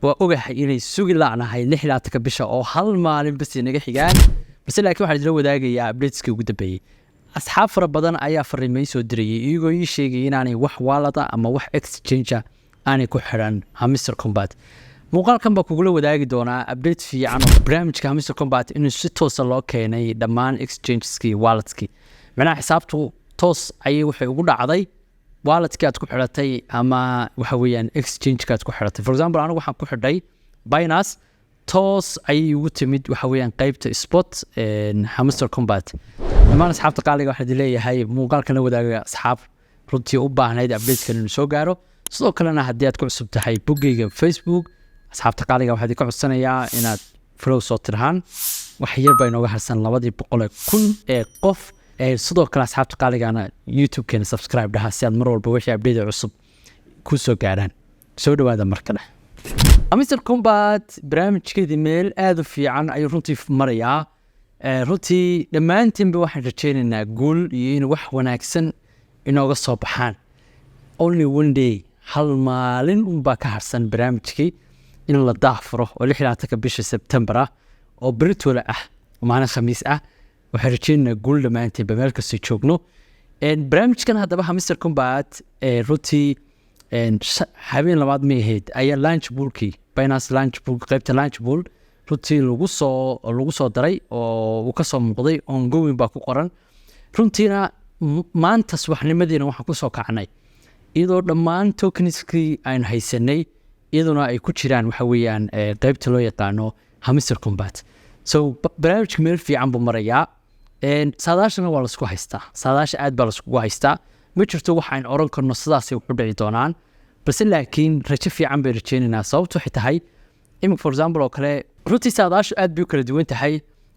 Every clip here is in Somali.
waa ogahay inay sugi laanahay 6 bisha oo hal maalin bas inaga xigaan bas laakiin waxa la wadaagayaa updateska ugu dambeeyay asxaab fara badan ayaa fariimay soo dirayay iyagoo ii sheegay inaanay wax walada ama wax exchange aanay ku xiran Hamster Combat muuqaalkan baa kugula wadaagi doonaa update fiican oo barnaamijka Hamster Combat inuu si toos ah loo keenay dhammaan exchangeski walletski macnaha xisaabtu toos ayay waxay ugu dhacday walletki aad ku xiratay ama waxa weeyaan exchange aad ku xiratay for example anigu waxaan ku xidhay Binance toos ayay ugu timid waxa weeyaan qaybta spot Hamster Combat dhammaan asxaabta qaaliga waxaan leeyahay muuqaalkan la wadaaga asxaab runtii u baahnayd update-kan inuu soo gaaro sidoo kalena haddii aad ku cusub tahay boggayga Facebook asxaabta qaaliga waxaan ka codsanayaa inaad follow soo tirhaan wax yar baa inooga harsan 200,000 ee qof sidoo kale asxaabta qaaligana YouTube-keena subscribe dhaha si aad mar walba wixii update cusub ku soo gaaraan soo dhawaada markale Hamster Combat barnaamijkeedii meel aad u fiican ayuu runtii marayaa runtii dhammaantiinba waxaan rajaynaynaa guul iyo in wax wanaagsan inooga soo baxaan only one day hal maalin unbaa ka harsan barnaamijkii in la daafuro oo 6 bisha September oo Britwala ah maalin Khamiis ah waxaan rajaynaynaa guul dhammaantiinba meel kasta joogno barnaamijkan haddaba Hamster Combat runtii habeen labaad ma ahayd ayaa launch pool-kii Binance launch pool qaybta launch pool runtii lagu soo daray oo uu ka soo muuqday ongoing baa ku qoran runtiina maanta subaxnimadiina waxaan ku soo kacnay iyadoo dhammaan tokenskii aynu haysanay iyaduna ay ku jiraan waxa weeyaan qaybta loo yaqaano Hamster Combat so barnaamijka meel fiican buu marayaa saadaashana waa la isku haystaa saadaasha aad baa la isku haystaa ma jirto waxaan oran karno sidaasay u dhici doonaan balse laakiin rajo fiican bay rajaynaynaa sababtu waxay tahay for example oo kale runtii saadaashu aad bay kala duwan tahay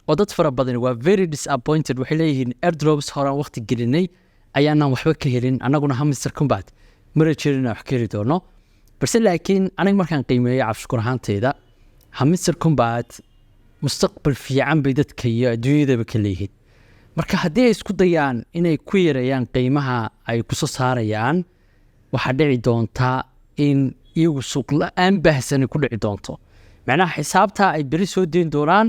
oo dad fara badan waa very disappointed waxay leeyihiin airdrops horaan waqti gelinay ayaanaan waxba ka helin annaguna Hamster Combat ma rajaynayna wax ka heli doono balse laakiin aniga markaan qiimeeyay cabshukur ahaanteyda Hamster Combat mustaqbal fiican bay dadka iyo adduunyadaba ka leeyihiin marka haddii ay isku dayaan inay ku yareeyaan qiimaha ay ku soo saarayaan waxa dhici doonta in iyagu suuq la'aan baahsan ku dhici doonto macnaha xisaabta ay bari soo deyn doonaan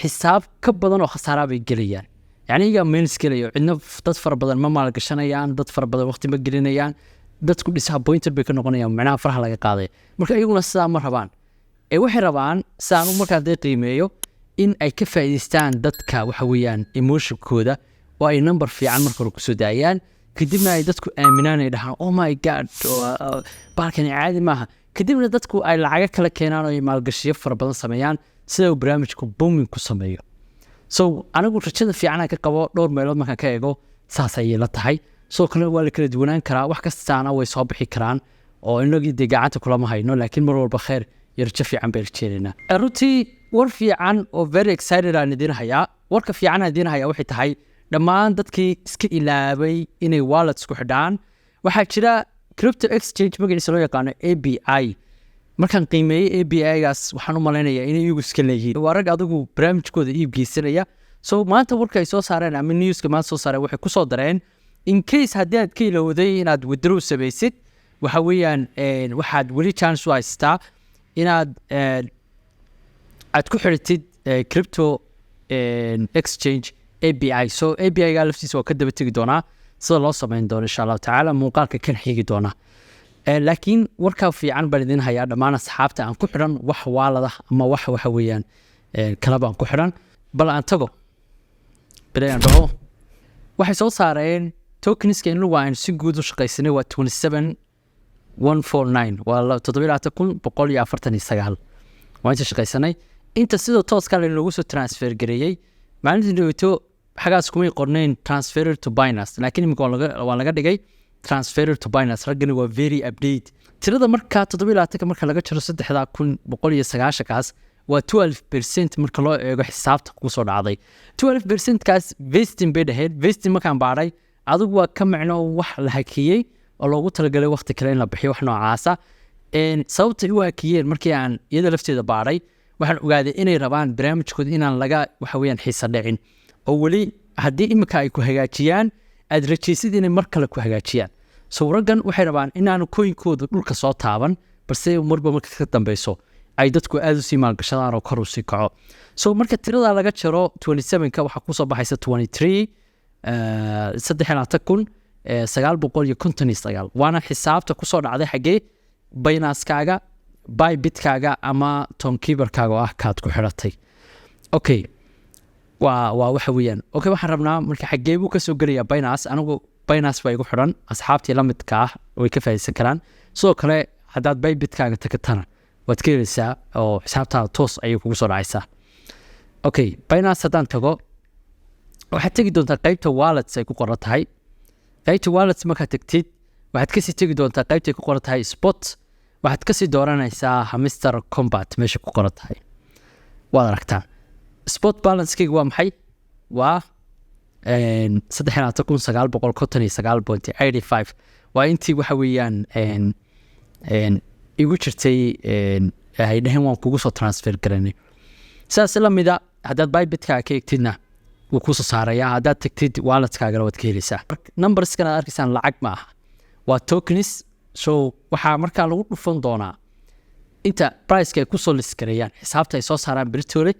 xisaab ka badan oo khasaara bay gelayaan yani iyaga meels gelayo cidna dad fara badan ma maalgashanayaan dad fara badan waqti ma gelinayaan dadku disappointed bay ka noqonayaan macnaha faraha laga qaaday marka iyaguna sidaa ma rabaan waxay rabaan saan markaa dee qiimeeyo in ay ka faa'iideystaan dadka waxa weeyaan emotionkooda oo ay number fiican marka hore ku soo daayaan kadibna ay dadku aaminaan ay dhahaan oh my god baalkani caadi maaha kadibna dadku ay lacaga kala keenaan oo ay maalgashiyo fara badan sameeyaan sida uu barnaamijku booming ku sameeyo so anigu rajada fiican aan ka qabo dhowr meelood markaan ka eego saas ayay la tahay soo kale waa la kala duwanaan karaa wax kastaana way soo bixi karaan oo inagii dee gacanta kulama hayno laakiin mar walba khayr iyo rajo fiican bay rajaynaynaa runtii war fiican oo very excited aan idin hayaa warka fiican aan idin hayaa waxay tahay dhammaan dadkii iska ilaabay inay wallets ku xidhaan waxaa jira crypto exchange magaciisa loo yaqaano ABI markaan qiimeeyay ABI-gaas waxaan u malaynayaa inay iyagu iska leeyihiin waa rag adigu barnaamijkooda iib geysanaya so maanta warka ay soo saareen ama newska maanta soo saareen waxay ku soo dareen in case haddii aad ka ilowday inaad withdraw samaysid waxa weeyaan waxaad weli chance u haystaa inaad aad ku xiritid crypto exchange ABI so ABI-ga laftiisa waa ka daba tegi doonaa sida loo samayn doono insha Allah tacaala muuqaalka kan xigi doona laakiin warka fiican baan idin hayaa dhammaan asxaabta aan ku xiran wax waalada ama waxa weeyaan kala baan ku xiran bal aan tago bilayn dhaho waxay soo saareen tokenska in lagu si guud u shaqaysanay waa 27149 waa 7,149 waa inta shaqaysanay inta sidoo tooska loogu soo transfer gareeyay maalintii dhaweyto xagaas kumay qornayn transfer to Binance laakiin imika waa laga dhigay transfer to Binance ragani waa very update tirada marka 7,000 marka laga jiro 3,190 kaas waa 12% marka loo eego xisaabta ku soo dhacday 12% kaas vesting bay dhahayd vesting markaan baaray adigu waa ka macno wax la hakiyay oo loogu talagalay waqti kale in la bixiyo wax noocaasa sababta ay u hakiyeen markii aan iyada lafteeda baaray waxaan ogaaday inay rabaan barnaamijkooda inaan laga waxa weeyaan xiisa dhicin oo weli haddii imika ay ku hagaajiyaan aad rajaysid inay mar kale ku hagaajiyaan so raggan waxay rabaan inaanu coinkooda dhulka soo taaban balse marba marka ka dambeyso ay dadku aad u sii maalgashadaan oo kor u sii kaco so marka tirada laga jaro 27ka waxaa kusoo baxaysa 23 959 waana xisaabta kusoo dhacday xagee Binance-kaaga Bybit-kaaga ama Tonkeeper-kaaga oo ah kaad ku xiratay okay waa waxa weeyaan okay waxaan rabnaa marka xagee buu ka soo gelayaa Binance anigu Binance way igu xiran asxaabtii la midka ah way ka faa'iideysan karaan sidoo kale haddaad Bybit-kaaga tagtana waad ka helaysaa oo xisaabtaada toos ayay kugu soo dhacaysaa okay Binance haddaan tago waxaad tegi doontaa qaybta wallets ay ku qoran tahay qaybta wallets markaad tagtid waxaad kasii tegi doontaa qaybta ay ku qoran tahay spot waxaad kasii dooranaysaa Hamster Combat meesha ku qoran tahay waad aragtaa spot balance-kayga waa maxay waa 39,959.85 waa intii waxa weeyaan igu jirtay ay dhaheen waan kugu soo transfer garanay sidaas la mida haddaad Bybit-kaaga ka egtidna wuu ku soo saarayaa haddaad tagtid wallet-kaagana waad ka helaysaa numberskana aad arkaysaan lacag ma aha waa tokens so waxaa markaa lagu dhufan doonaa inta price-ka ay ku soo liskareeyaan xisaabta ay soo saaraan beritoole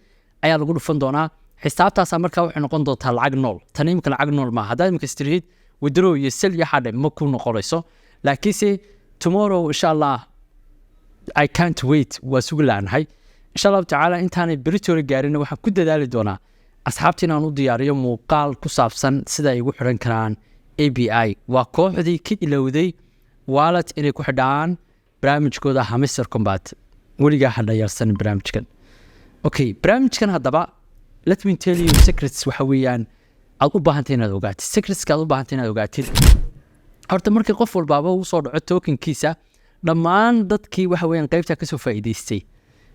ayaa lagu dhufan doonaa xisaabtaasaa markaa waxay noqon doontaa lacag nool tan imika lacag nool maaha haddaad imika istiraahid withdraw iyo sell iyo xadhe ma ku noqonayso laakiinse tomorrow insha allah I can't wait waa sugi laanahay insha allahu tacaala intaanay beritoole gaarin waxaan ku dadaali doonaa asxaabta inaan u diyaariyo muuqaal ku saabsan sida ay ugu xiran karaan API waa kooxdii ka ilowday wallet inay ku xidhaan barnaamijkooda Hamster Combat weligaa ha dhayalsan barnaamijkan okay barnaamijkan haddaba let me tell you secrets waxa weeyaan aad u baahantay inaad ogaatid secretska aad u baahantay inaad ogaatid horta markii qof walbaaba uu soo dhaco tokenkiisa dhammaan dadkii waxa weeyaan qaybta ka soo faa'iideystay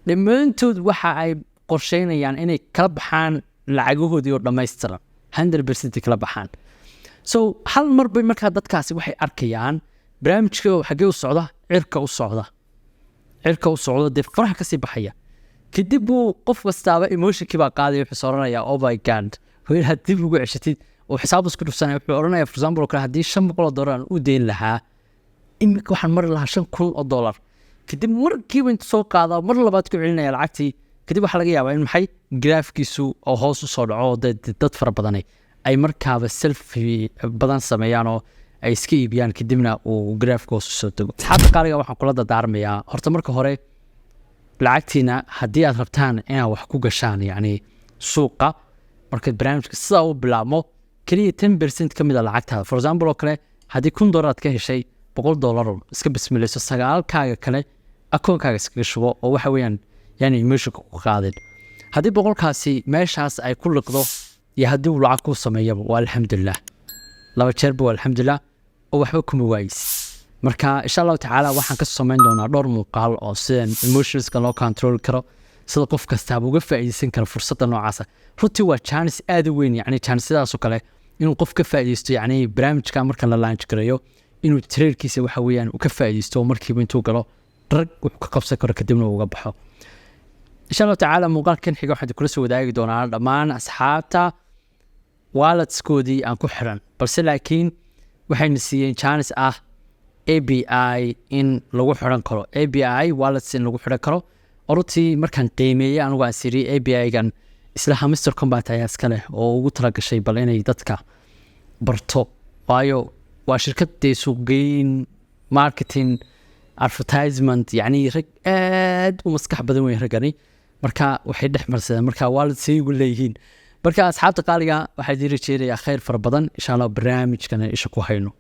dhammaantood waxa ay qorsheynayaan inay kala baxaan lacagahoodii oo dhammaystiran 100% kala baxaan so hal mar bay markaa dadkaasi waxay arkayaan barnaamijka xagee u socda cirka u socda dee faraha kasii baxaya kadib uu qof kastaaba emotionkii baa qaadaya wuxuu sooranayaa oh my god hooyada haddii ugu ceshatid oo xisaab isku dhufsanaya wuxuu odhanayaa for example kale haddii $500 aan u deyn lahaa imika waxaan mari lahaa $5,000 kadib markiiba inta soo qaada mar labaad ku celinaya lacagtii kadib waxaa laga yaabaa in maxay graafkiisu oo hoos u soo dhaco dad fara badan ay markaaba selfie badan sameeyaan oo ay iska iibiyaan kadibna uu graafka hoos u soo tago asxaabta qaaliga waxaan kula dardaarmayaa horta marka hore lacagtiina haddii aad rabtaan inaad wax ku gashaan yacni suuqa markaad barnaamijka sidaa u bilaabmo keliya 10% ka mid a lacagtaada for example oo kale haddii $1,000 aad ka heshay $100 iska bismilayso 9kaaga kale akoonkaaga iskaga shubo oo waxa weeyaan yani emotionka ku qaadin haddii 100kaasi meeshaas ay ku liqdo iyo haddii uu lacag ku sameeyaba waa alxamdulilah laba jeerba waa alxamdulilah oo waxba kuma waayis marka insha allahu tacaala waxaan ka samayn doonaa dhowr muuqaal oo sida emotionska loo control karo sida qof kastaaba uga faa'iideysan karo fursadda noocaasa runtii waa chance aad u weyn yani chance sidaas oo kale inuu qof ka faa'iideysto yani barnaamijka marka la launch gareeyo inuu trailkiisa waxa weeyaan uu ka faa'iideysto markiiba intuu galo drag wuxuu ka qabsan karo kadibna uu uga baxo insha allahu tacaala muuqaalkan xiga waxaan kula soo wadaagi doonaa dhammaan asxaabta walletskoodii aan ku xiran balse laakiin waxayna siiyeen chance ah API in lagu xiran karo API wallets in lagu xiran karo runtii markaan qiimeeyay anigu aan siri API-gan isla Hamster Combat ayaa iska leh oo ugu talagashay bal inay dadka barto waayo waa shirkad suuqgeyn marketing advertisement yani rag aad u maskax badan weyn ragani marka waxay dhex marsadeen marka wallets ay ugu leeyihiin marka asxaabta qaaliga waxay diiri jeedaya khayr fara badan insha Allah barnaamijkan isha ku hayno